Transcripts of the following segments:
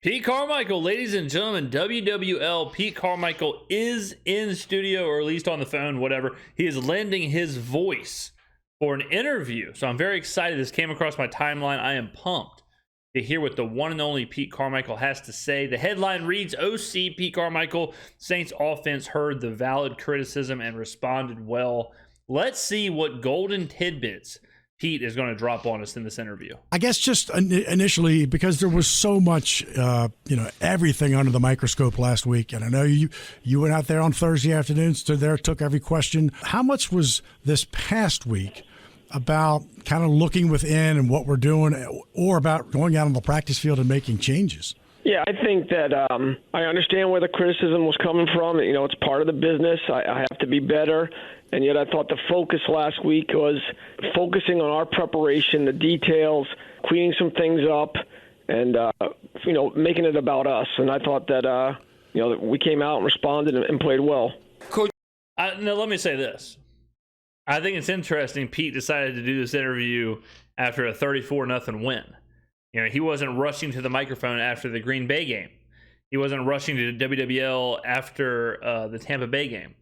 Pete Carmichael, ladies and gentlemen, WWL Pete Carmichael is in studio, or at least on the phone, whatever. He is lending his voice for an interview. So I'm very excited. This came across my timeline. I am pumped to hear what the one and only Pete Carmichael has to say. The headline reads, OC Pete Carmichael, Saints offense heard the valid criticism and responded well. Let's see what golden tidbits Pete is going to drop on us in this interview. I guess just initially, because there was so much, everything under the microscope last week, and I know you went out there on Thursday afternoon, stood there, took every question. How much was this past week about kind of looking within and what we're doing, or about going out on the practice field and making changes? Yeah, I think that I understand where the criticism was coming from. You know, it's part of the business. I have to be better. And yet I thought the focus last week was focusing on our preparation, the details, cleaning some things up, and, making it about us. And I thought that, we came out and responded and played well. Coach, now let me say this. I think it's interesting Pete decided to do this interview after a 34-0 win. You know, he wasn't rushing to the microphone after the Green Bay game. He wasn't rushing to WWL after the Tampa Bay game.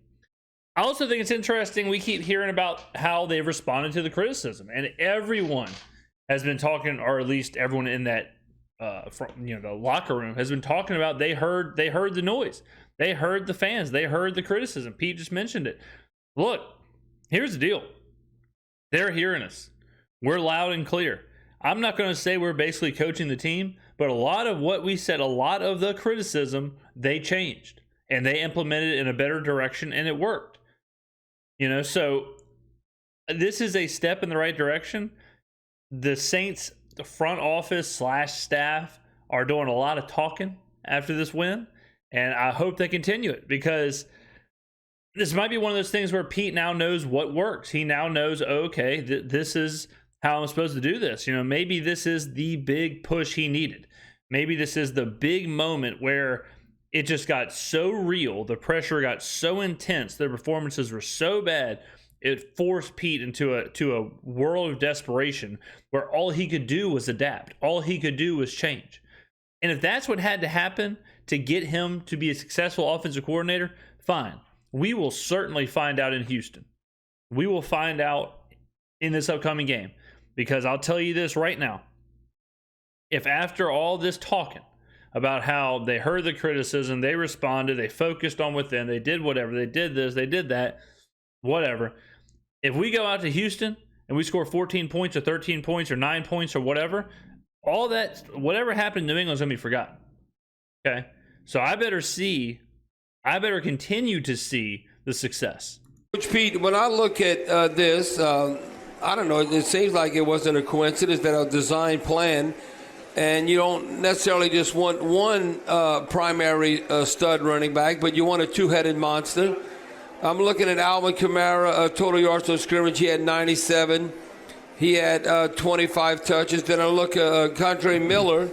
I also think it's interesting we keep hearing about how they've responded to the criticism, and everyone has been talking, or at least everyone in that the locker room has been talking about they heard the noise, they heard the fans, they heard the criticism. Pete just mentioned it. Look, here's the deal. They're hearing us. We're loud and clear. I'm not going to say we're basically coaching the team, but a lot of what we said, a lot of the criticism, they changed and they implemented it in a better direction, and it worked. You know, so this is a step in the right direction. The Saints front office / staff are doing a lot of talking after this win, and I hope they continue it, because this might be one of those things where Pete now knows what works. He now knows, okay, this is how I'm supposed to do this. You know, maybe this is the big push he needed. Maybe this is the big moment where it just got so real, the pressure got so intense, the performances were so bad, it forced Pete into a world of desperation where all he could do was adapt. All he could do was change. And if that's what had to happen to get him to be a successful offensive coordinator, fine. We will certainly find out in Houston. We will find out in this upcoming game. Because I'll tell you this right now. If after all this talking about how they heard the criticism, they responded, they focused on within, they did whatever, they did this, they did that, whatever. If we go out to Houston and we score 14 points or 13 points or 9 points or whatever, all that, whatever happened in New England's going to be forgotten. Okay? So I better continue to see the success. Coach Pete, when I look at this, I don't know, it seems like it wasn't a coincidence that a design plan, and you don't necessarily just want one primary stud running back, but you want a two-headed monster. I'm looking at Alvin Kamara, total yards on scrimmage. He had 97. He had 25 touches. Then I look at Kendre Miller.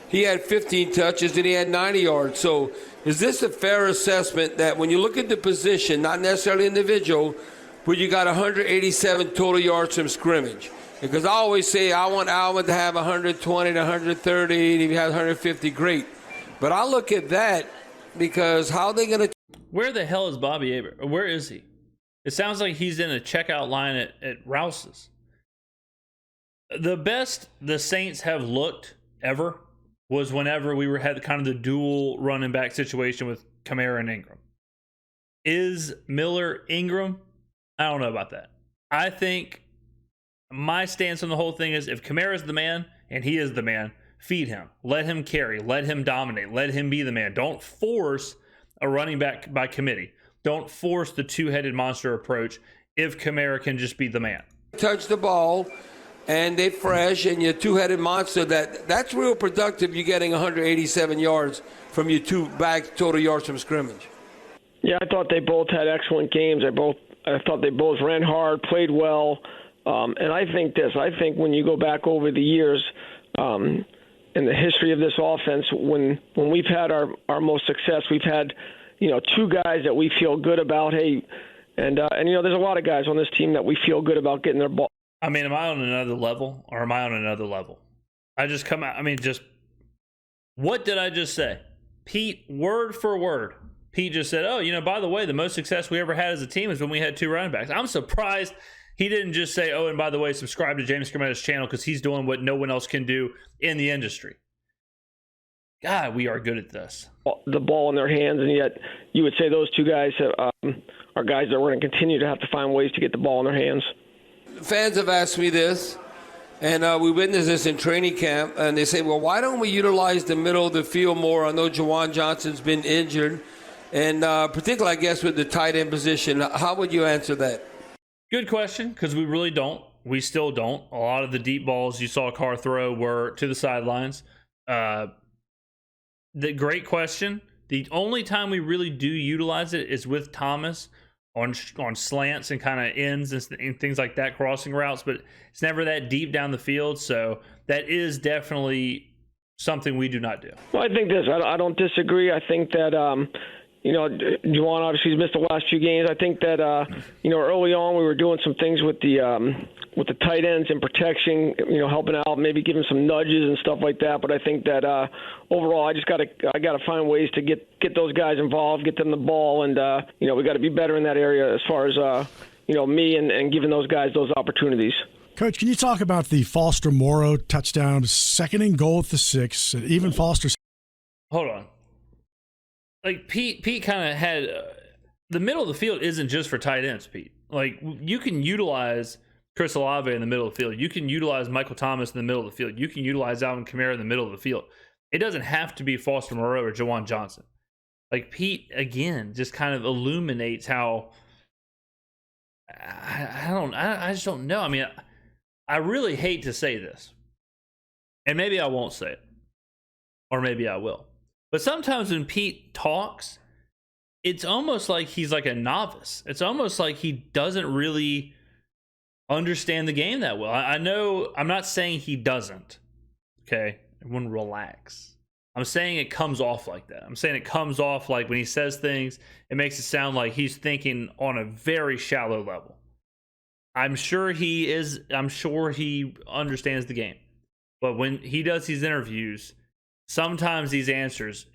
He had 15 touches, and he had 90 yards. So is this a fair assessment that when you look at the position, not necessarily individual, but you got 187 total yards from scrimmage? Because I always say I want Alvin to have 120 to 130, and if he has 150, great. But I look at that because how are they going to... Where the hell is Bobby Hebert? Where is he? It sounds like he's in a checkout line at Rouse's. The best the Saints have looked ever was whenever we had kind of the dual running back situation with Kamara and Ingram. Is Miller Ingram? I don't know about that. I think my stance on the whole thing is if Kamara's the man, and he is the man, feed him. Let him carry. Let him dominate. Let him be the man. Don't force a running back by committee. Don't force the two-headed monster approach if Kamara can just be the man. Touch the ball, and they fresh, and your two-headed monster, that's real productive. You're getting 187 yards from your two back total yards from scrimmage. Yeah, I thought they both had excellent games. I thought they both ran hard, played well. And I think when you go back over the years in the history of this offense, when we've had our most success, we've had, two guys that we feel good about. Hey, and there's a lot of guys on this team that we feel good about getting their ball. I mean, am I on another level, or am I on another level? I just come out. I mean, just What did I just say? Pete, word for word, Pete just said, oh, by the way, the most success we ever had as a team is when we had 2 running backs. I'm surprised he didn't just say, oh, and by the way, subscribe to James Skrmetta's channel because he's doing what no one else can do in the industry. God, we are good at this. The ball in their hands, and yet you would say those 2 guys are guys that we're going to continue to have to find ways to get the ball in their hands. Fans have asked me this, and we witnessed this in training camp, and they say, well, why don't we utilize the middle of the field more? I know Juwan Johnson's been injured, and particularly, I guess, with the tight end position. How would you answer that? Good question, because we really don't. We still don't. A lot of the deep balls you saw Carr throw were to the sidelines. The great question. The only time we really do utilize it is with Thomas on slants and kind of ends and things like that, crossing routes, but it's never that deep down the field. So that is definitely something we do not do. Well, I think this. I don't disagree. I think that Juwan obviously has missed the last few games. I think that early on we were doing some things with the tight ends and protection, helping out, maybe giving some nudges and stuff like that. But I think that overall, I got to find ways to get those guys involved, get them the ball, and we got to be better in that area as far as me and giving those guys those opportunities. Coach, can you talk about the Foster Morrow touchdown, 2nd and goal at the 6, even Foster? Hold on. Like Pete kind of had the middle of the field isn't just for tight ends, Pete. Like you can utilize Chris Olave in the middle of the field. You can utilize Michael Thomas in the middle of the field. You can utilize Alvin Kamara in the middle of the field. It doesn't have to be Foster Moreau or Juwan Johnson. Like Pete, again, just kind of illuminates how I just don't know. I mean, I really hate to say this, and maybe I won't say it, or maybe I will. But sometimes when Pete talks, it's almost like he's like a novice. It's almost like he doesn't really understand the game that well. I know, I'm not saying he doesn't. Okay? Everyone relax. I'm saying it comes off like that. I'm saying it comes off like when he says things, it makes it sound like he's thinking on a very shallow level. I'm sure he is. I'm sure he understands the game. But when he does these interviews, sometimes these answers,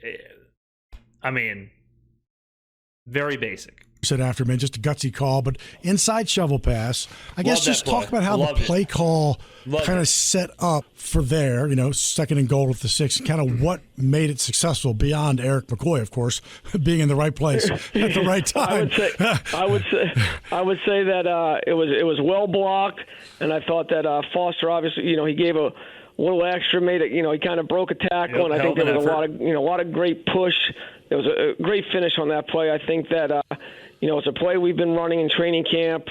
very basic. Said after, man, just a gutsy call, but inside shovel pass. I guess just talk about how the play call kind of set up for there, 2nd and goal with the 6, and kind of what made it successful beyond Eric McCoy, of course, being in the right place at the right time. I would say that it was well blocked, and I thought that Foster obviously, he gave a little extra, made it, he kind of broke a tackle, and I think there was a lot of great push. There was a great finish on that play. I think that it's a play we've been running in training camp,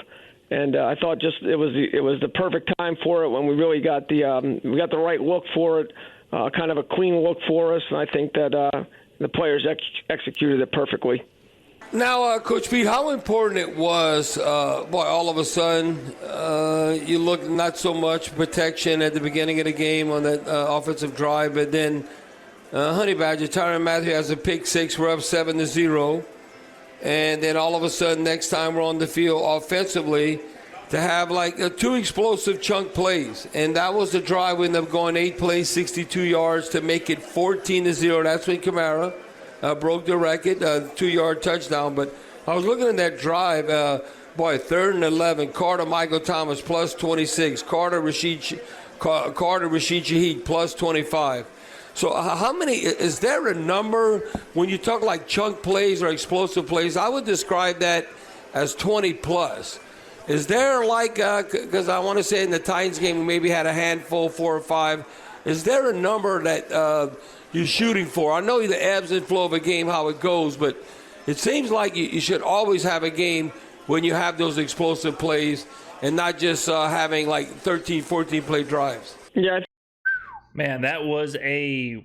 and I thought just it was the perfect time for it when we really got the right look for it, kind of a clean look for us, and I think that the players executed it perfectly. Now, Coach Pete, how important it was, all of a sudden, you look not so much protection at the beginning of the game on that offensive drive, but then Honey Badger, Tyrann Mathieu has a pick 6, we're up 7-0, and then all of a sudden, next time we're on the field offensively, to have like 2 explosive chunk plays, and that was the drive. We ended up going 8 plays, 62 yards to make it 14-0. That's when Kamara broke the record, 2-yard touchdown. But I was looking at that drive, 3rd and 11, Carter Michael Thomas plus 26, Carter Rashid Shaheed plus 25. So how many, is there a number when you talk like chunk plays or explosive plays? I would describe that as 20 plus. Is there like, because I want to say in the Titans game we maybe had a handful, 4 or 5. Is there a number that you're shooting for? I know the ebbs and flow of a game, how it goes, but it seems like you should always have a game when you have those explosive plays and not just having like 13, 14 play drives. Yeah. Man, that was a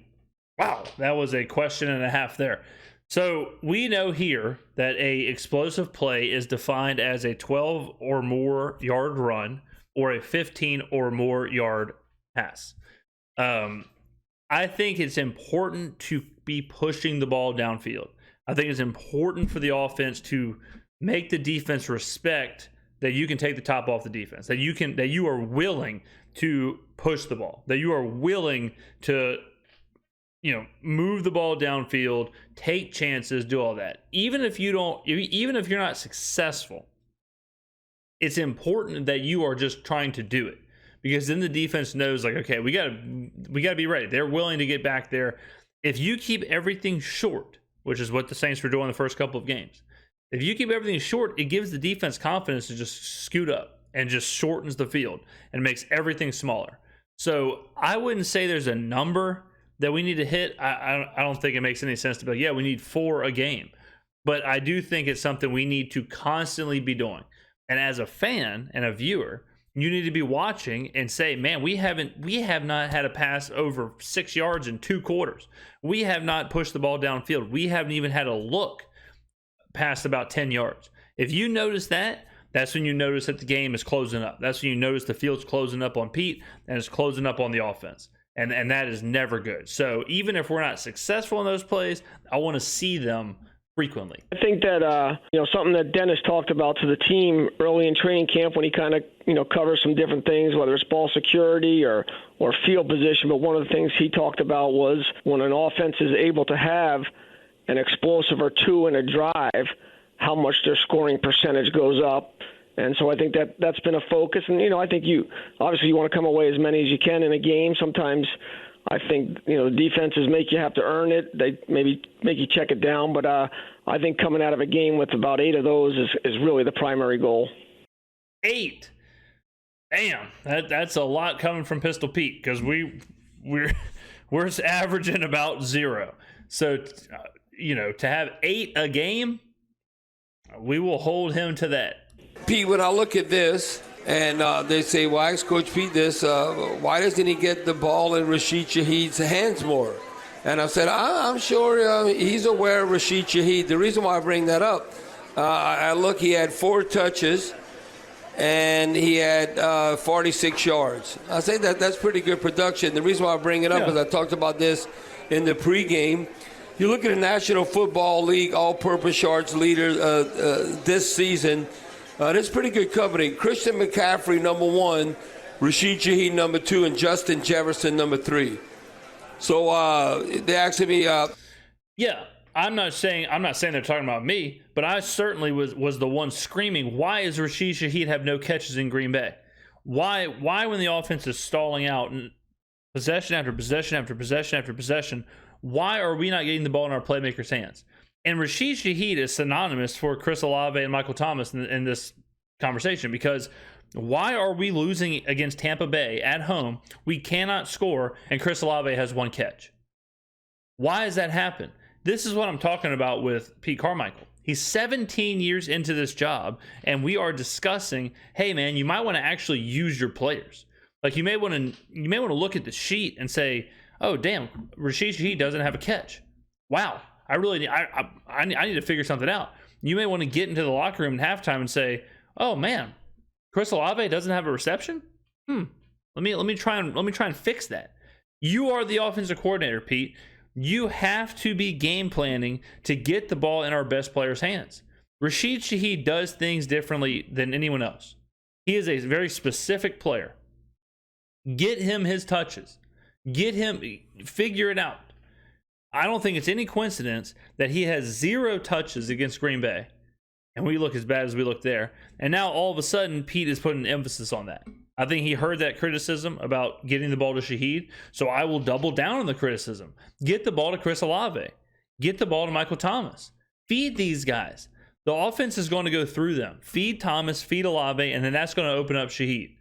question and a half there. So we know here that a explosive play is defined as a 12 or more yard run or a 15 or more yard pass. I think it's important to be pushing the ball downfield. I think it's important for the offense to make the defense respect that you can take the top off the defense, that you are willing to push the ball, that you are willing to, move the ball downfield, take chances, do all that. Even if you're not successful, it's important that you are just trying to do it, because then the defense knows, like, okay, we got to be ready. They're willing to get back there. If you keep everything short, which is what the Saints were doing the first couple of games, if you keep everything short, it gives the defense confidence to just scoot up and just shortens the field and makes everything smaller. So I wouldn't say there's a number that we need to hit. I don't think it makes any sense to be like, yeah, we need 4 a game. But I do think it's something we need to constantly be doing. And as a fan and a viewer, you need to be watching and say, man, we have not had a pass over 6 yards in 2 quarters. We have not pushed the ball downfield. We haven't even had a look past about 10 yards. If you notice that, that's when you notice that the game is closing up. That's when you notice the field's closing up on Pete and it's closing up on the offense. And that is never good. So even if we're not successful in those plays, I want to see them frequently. I think that something that Dennis talked about to the team early in training camp when he kind of covers some different things, whether it's ball security or field position. But one of the things he talked about was when an offense is able to have an explosive or 2 in a drive, how much their scoring percentage goes up. And so I think that's been a focus. And, I think you want to come away as many as you can in a game. Sometimes I think, defenses make you have to earn it. They maybe make you check it down. But I think coming out of a game with about 8 of those is really the primary goal. 8. Damn, that's a lot coming from Pistol Pete, because we're averaging about 0. So, to have 8 a game, we will hold him to that. Pete, when I look at this, and they say, well, I asked Coach Pete this, why doesn't he get the ball in Rashid Shaheed's hands more? And I said, I'm sure he's aware of Rashid Shaheed. The reason why I bring that up, he had 4 touches, and he had 46 yards. I say that's pretty good production. The reason why I bring it up is I talked about this in the pregame. You look at the National Football League all-purpose yards leader this season. That's pretty good company. Christian McCaffrey, number 1, Rashid Shaheed, number 2, and Justin Jefferson, number 3. So they actually be. Yeah, I'm not saying they're talking about me, but I certainly was the one screaming, why does Rashid Shaheed have no catches in Green Bay? Why when the offense is stalling out and possession after possession after possession after possession, why are we not getting the ball in our playmakers' hands? And Rashid Shaheed is synonymous for Chris Olave and Michael Thomas in this conversation, because why are we losing against Tampa Bay at home? We cannot score, and Chris Olave has 1 catch. Why does that happen? This is what I'm talking about with Pete Carmichael. He's 17 years into this job, and we are discussing, hey, man, you might want to actually use your players. Like, you may want to look at the sheet and say, oh, damn, Rashid Shaheed doesn't have a catch. Wow. I need to figure something out. You may want to get into the locker room at halftime and say, "Oh man, Chris Olave doesn't have a reception. Let me try and fix that." You are the offensive coordinator, Pete. You have to be game planning to get the ball in our best players' hands. Rashid Shaheed does things differently than anyone else. He is a very specific player. Get him his touches. Figure it out. I don't think it's any coincidence that he has 0 touches against Green Bay, and we look as bad as we look there. And now all of a sudden, Pete is putting emphasis on that. I think he heard that criticism about getting the ball to Shaheed, so I will double down on the criticism. Get the ball to Chris Olave. Get the ball to Michael Thomas. Feed these guys. The offense is going to go through them. Feed Thomas, feed Olave, and then that's going to open up Shaheed.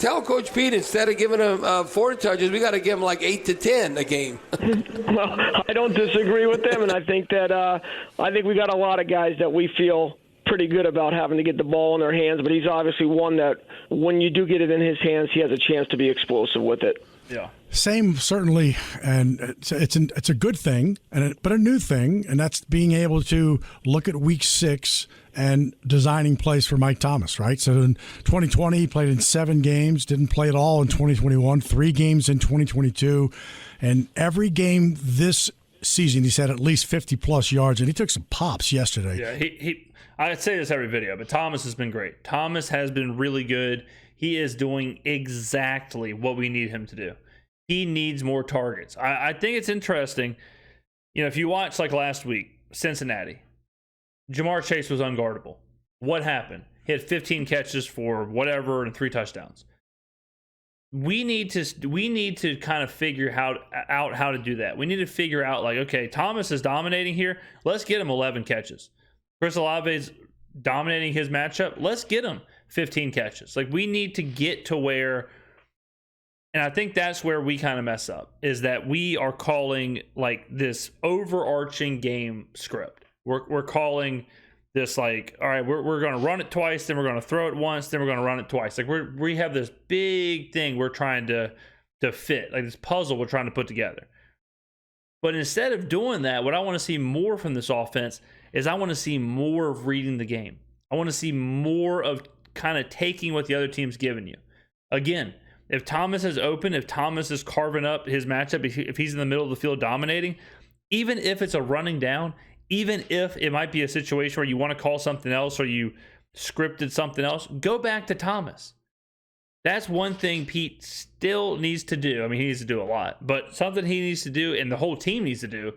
Tell Coach Pete, instead of giving him 4 touches, we got to give him like 8 to 10 a game. Well, I don't disagree with them, and I think that we got a lot of guys that we feel pretty good about having to get the ball in their hands, but he's obviously one that when you do get it in his hands, he has a chance to be explosive with it. Yeah. Same, certainly, and it's a good thing, but a new thing, and that's being able to look at Week 6 and designing plays for Mike Thomas, right? So in 2020, he played in 7 games, didn't play at all in 2021, 3 games in 2022, and every game this season he's had at least 50-plus yards, and he took some pops yesterday. Yeah, I say this every video, but Thomas has been great. Thomas has been really good. He is doing exactly what we need him to do. he needs more targets. I think it's interesting. If you watch like last week, Cincinnati, Jamar Chase was unguardable. What happened? He had 15 catches for whatever and 3 touchdowns. We need to kind of figure out how to do that. We need to figure out, like, okay, Thomas is dominating here. Let's get him 11 catches. Chris Olave's dominating his matchup. Let's get him 15 catches. Like, we need to get to where, and I think that's where we kind of mess up, is that we are calling like this overarching game script. We're calling this like, all right, we're going to run it twice, then we're going to throw it once, then we're going to run it twice. Like we have this big thing we're trying to fit, like this puzzle we're trying to put together. But instead of doing that, what I want to see more from this offense is I want to see more of reading the game. I want to see more of kind of taking what the other team's giving you. Again, if Thomas is open, if Thomas is carving up his matchup, if he's in the middle of the field dominating, even if it's a running down, even if it might be a situation where you want to call something else or you scripted something else, go back to Thomas. That's one thing Pete still needs to do. I mean, he needs to do a lot, but something he needs to do and the whole team needs to do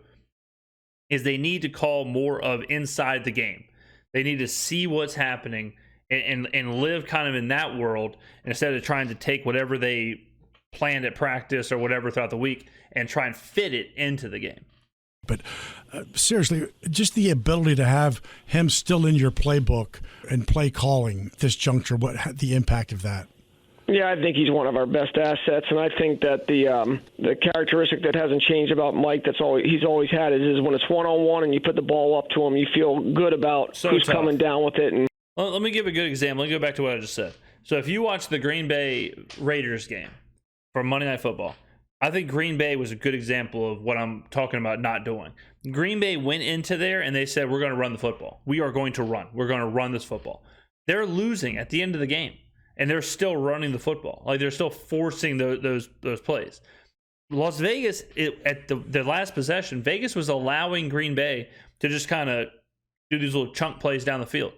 is they need to call more of inside the game. They need to see what's happening and live kind of in that world instead of trying to take whatever they planned at practice or whatever throughout the week and try and fit it into the game. But seriously, just the ability to have him still in your playbook and play calling at this juncture, the impact of that? Yeah, I think he's one of our best assets, and I think that the characteristic that hasn't changed about Mike he's always had is when it's one-on-one and you put the ball up to him, you feel good about who's coming down with it. And well, let me give a good example. Let me go back to what I just said. So if you watch the Green Bay Raiders game from Monday Night Football, I think Green Bay was a good example of what I'm talking about not doing. Green Bay went into there and they said, we're going to run the football. We are going to run. We're going to run this football. They're losing at the end of the game, and they're still running the football. Like, they're still forcing those plays. Las Vegas, at the last possession, Vegas was allowing Green Bay to just kind of do these little chunk plays down the field.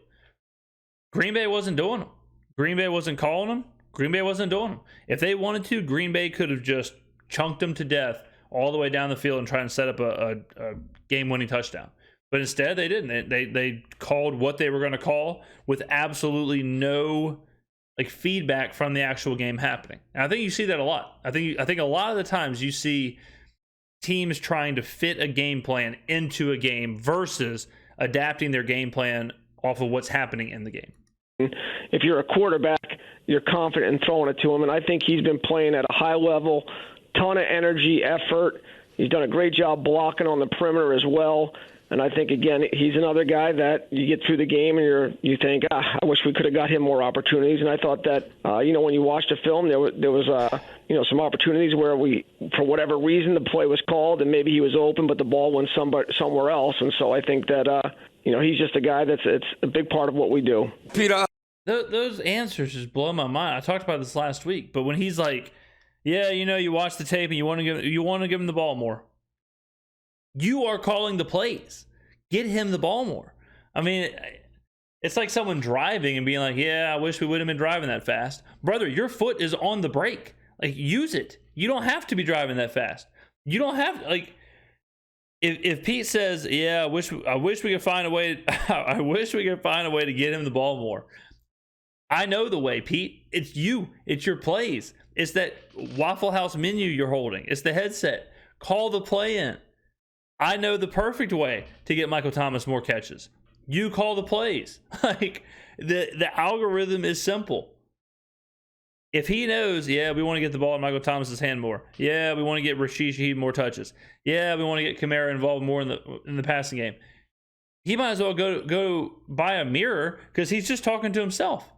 Green Bay wasn't doing them. Green Bay wasn't calling them. Green Bay wasn't doing them. If they wanted to, Green Bay could have just chunked them to death all the way down the field and try and set up a game-winning touchdown. But instead, they didn't. They called what they were going to call with absolutely no feedback from the actual game happening. And I think you see that a lot. I think a lot of the times you see teams trying to fit a game plan into a game versus adapting their game plan off of what's happening in the game. If you're a quarterback, you're confident in throwing it to him, and I think he's been playing at a high level, ton of energy, effort. He's done a great job blocking on the perimeter as well. And I think, again, he's another guy that you get through the game and you think, I wish we could have got him more opportunities. And I thought that, when you watched the film, there was some opportunities where for whatever reason, the play was called and maybe he was open, but the ball went somewhere else. And so I think that, he's just a guy it's a big part of what we do. Peter, those answers just blow my mind. I talked about this last week, but when he's like, yeah, you watch the tape and you want to give him the ball more. You are calling the plays. Get him the ball more. I mean, it's like someone driving and being like, yeah, I wish we would have been driving that fast. Brother, your foot is on the brake. Like, use it. You don't have to be driving that fast. You don't have, if Pete says, yeah, I wish we could find a way, I wish we could find a way to get him the ball more. I know the way, Pete. It's you. It's your plays. It's that Waffle House menu you're holding. It's the headset. Call the play in. I know the perfect way to get Michael Thomas more catches. You call the plays. The algorithm is simple. If he knows, yeah, we want to get the ball in Michael Thomas's hand more. Yeah, we want to get Rashid Shaheed more touches. Yeah, we want to get Kamara involved more in the passing game. He might as well go buy a mirror because he's just talking to himself.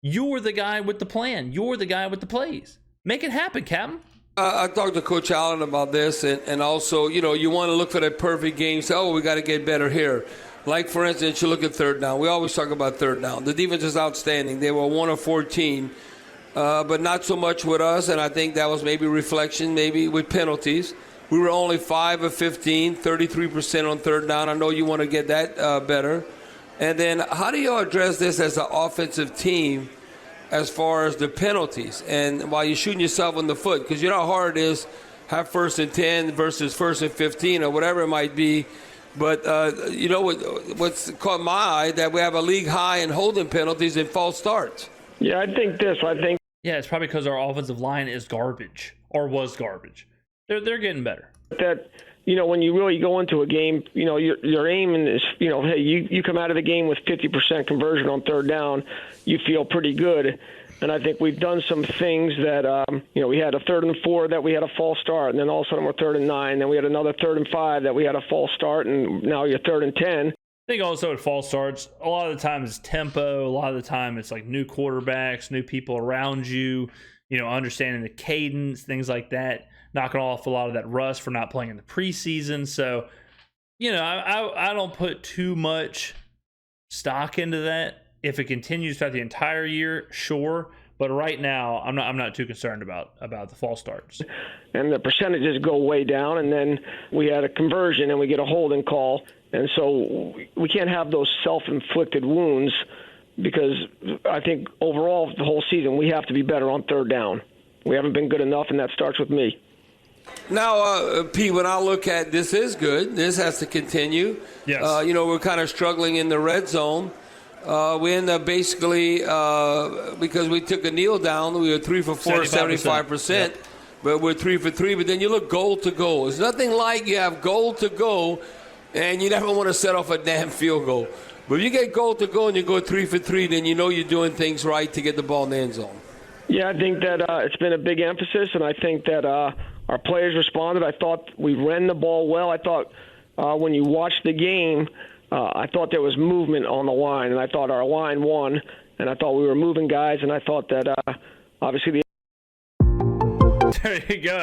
You're the guy with the plan. You're the guy with the plays. Make it happen, Captain. I talked to Coach Allen about this, and also, you want to look for that perfect game. Say, we got to get better here. Like, for instance, you look at third down. We always talk about third down. The defense is outstanding. They were 1 of 14, but not so much with us, and I think that was maybe reflection, maybe with penalties. We were only 5 of 15, 33% on third down. I know you want to get that better. And then how do you address this as an offensive team as far as the penalties, and while you're shooting yourself in the foot, because you know how hard it is have 1st and 10 versus 1st and 15 or whatever it might be. But you know what's caught my eye, that we have a league high in holding penalties and false starts. Yeah, I think Yeah, it's probably because our offensive line is garbage, or was garbage. They're getting better. that, you know, when you really go into a game, you know, your aiming is, you know, hey, you come out of the game with 50% conversion on 3rd down, you feel pretty good. And I think we've done some things that, you know, we had a 3rd and 4 that we had a false start, and then all of a sudden we're 3rd and 9. Then we had another 3rd and 5 that we had a false start, and now you're 3rd and 10. I think also at false starts, a lot of the time it's tempo. A lot of the time it's like new quarterbacks, new people around you, you know, understanding the cadence, things like that, knocking off a lot of that rust for not playing in the preseason. So, you know, I don't put too much stock into that. If it continues throughout the entire year, sure. But right now, I'm not too concerned about the false starts. And the percentages go way down, and then we had a conversion and we get a holding call. And so we can't have those self-inflicted wounds, because I think overall the whole season we have to be better on 3rd down. We haven't been good enough, and that starts with me. Now, Pete, when I look at this is good. This has to continue. Yes. You know, we're kind of struggling in the red zone. We end up basically, because we took a kneel down, we were 3 for 4, 75%. Yep. But we're 3 for 3. But then you look goal to goal. It's nothing like you have goal to go, and you never want to set off a damn field goal. But if you get goal to go and you go 3 for 3, then you know you're doing things right to get the ball in the end zone. Yeah, I think that it's been a big emphasis, and I think that our players responded. I thought we ran the ball well. I thought when you watch the game, I thought there was movement on the line, and I thought our line won, and I thought we were moving guys, and I thought that obviously the. There you go.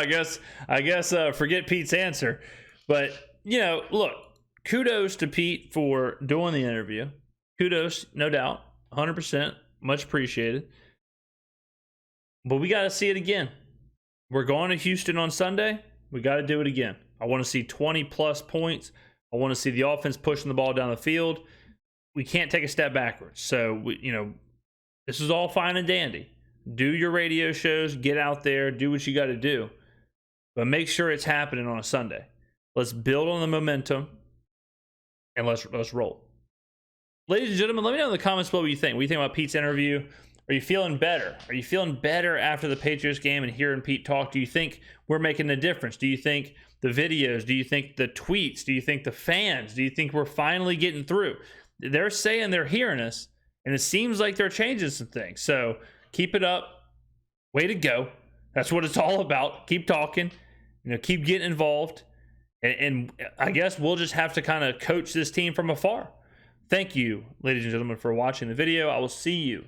I guess forget Pete's answer. But, you know, look, kudos to Pete for doing the interview. Kudos, no doubt, 100%, much appreciated. But we got to see it again. We're going to Houston on Sunday. We got to do it again. I want to see 20-plus points. I want to see the offense pushing the ball down the field. We can't take a step backwards. So, this is all fine and dandy. Do your radio shows, get out there, do what you got to do. But make sure it's happening on a Sunday. Let's build on the momentum, and let's roll. Ladies and gentlemen, let me know in the comments below what you think. What do you think about Pete's interview? Are you feeling better? Are you feeling better after the Patriots game and hearing Pete talk? Do you think we're making a difference? Do you think the videos? Do you think the tweets? Do you think the fans? Do you think we're finally getting through? They're saying they're hearing us, and it seems like they're changing some things. So keep it up. Way to go. That's what it's all about. Keep talking. Keep getting involved. And I guess we'll just have to kind of coach this team from afar. Thank you, ladies and gentlemen, for watching the video. I will see you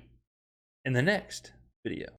in the next video.